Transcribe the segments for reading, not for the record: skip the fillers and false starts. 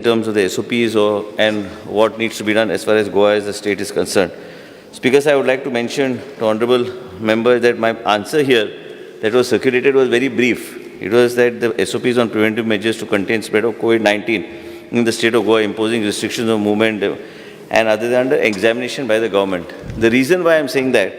in terms of the SOPs and what needs to be done as far as Goa as the state is concerned. Speakers, I would like to mention to honorable members that my answer here that was circulated was very brief. It was that the SOPs on preventive measures to contain spread of COVID-19 in the state of Goa, imposing restrictions of movement and other than under examination by the government. The reason why I am saying that,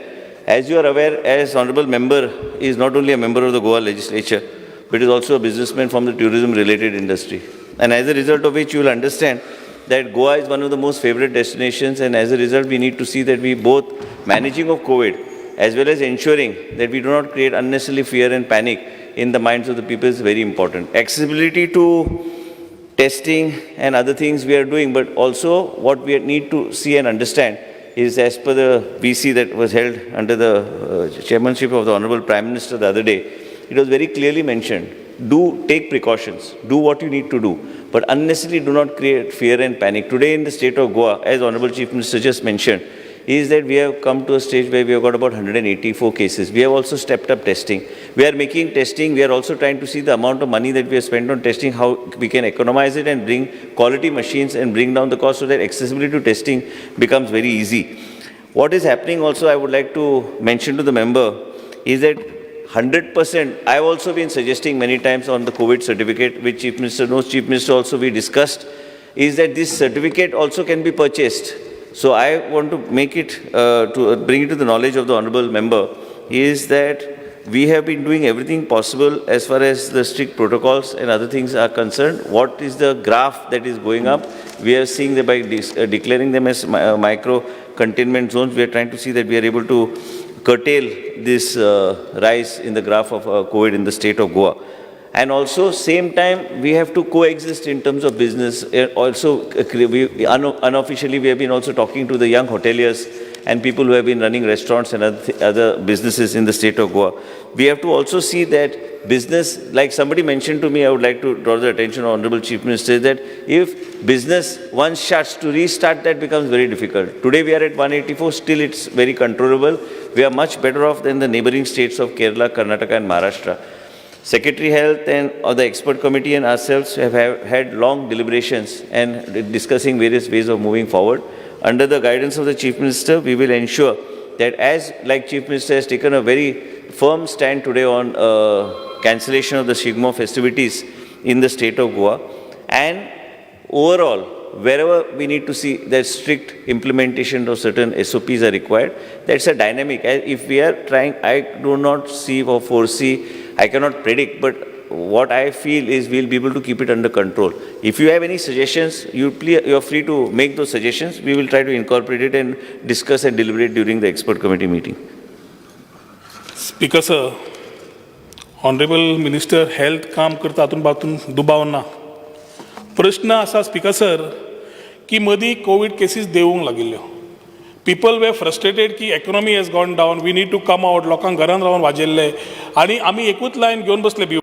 as you are aware, as honorable member is not only a member of the Goa legislature, but is also a businessman from the tourism-related industry. And as a result of which you will understand that Goa is one of the most favorite destinations, and as a result we need to see that we both managing of COVID as well as ensuring that we do not create unnecessarily fear and panic in the minds of the people is very important. Accessibility to testing and other things we are doing, but also what we need to see and understand is, as per the VC that was held under the chairmanship of the Honorable Prime Minister the other day, it was very clearly mentioned, do take precautions, do what you need to do, but unnecessarily do not create fear and panic. Today in the state of Goa, as Honorable Chief Minister just mentioned, is that we have come to a stage where we have got about 184 cases. We have also stepped up testing. We are making testing. We are also trying to see the amount of money that we have spent on testing, how we can economize it and bring quality machines and bring down the cost so that accessibility to testing becomes very easy. What is happening also, I would like to mention to the member, is that 100%, I have also been suggesting many times on the COVID certificate, which Chief Minister knows, Chief Minister also we discussed, is that this certificate also can be purchased. So I want to make it, to bring it to the knowledge of the honorable member, is that we have been doing everything possible as far as the strict protocols and other things are concerned. What is the graph that is going up? We are seeing that by declaring them as micro containment zones, we are trying to see that we are able to curtail this rise in the graph of COVID in the state of Goa. And also, same time, we have to coexist in terms of business. Also, unofficially, we have been also talking to the young hoteliers and people who have been running restaurants and other businesses in the state of Goa. We have to also see that business, like somebody mentioned to me, I would like to draw the attention of Honorable Chief Minister, that if business once shuts, to restart that becomes very difficult. Today we are at 184, still it's very controllable. We are much better off than the neighboring states of Kerala, Karnataka and Maharashtra. Secretary Health and the expert committee and ourselves have had long deliberations and discussing various ways of moving forward. Under the guidance of the Chief Minister, we will ensure that, as like Chief Minister has taken a very firm stand today on cancellation of the Shigmo festivities in the state of Goa, and overall, wherever we need to see that strict implementation of certain SOPs are required, that's a dynamic. If we are trying, I do not see or foresee, I cannot predict, but what I feel is we'll be able to keep it under control. If you have any suggestions, you're free to make those suggestions. We will try to incorporate it and discuss and deliberate during the expert committee meeting. Speaker sir, Honorable Minister Health काम करता हातून बातून दुबाव ना. प्रश्न असा speaker sir की मदीं Covid cases देवूंक लागिल्ल्यो. People were frustrated की economy has gone down, we need to come out, लोकांक घरान रावन वाजेल्ले आनी आमी एकूच लायन घेवन बसले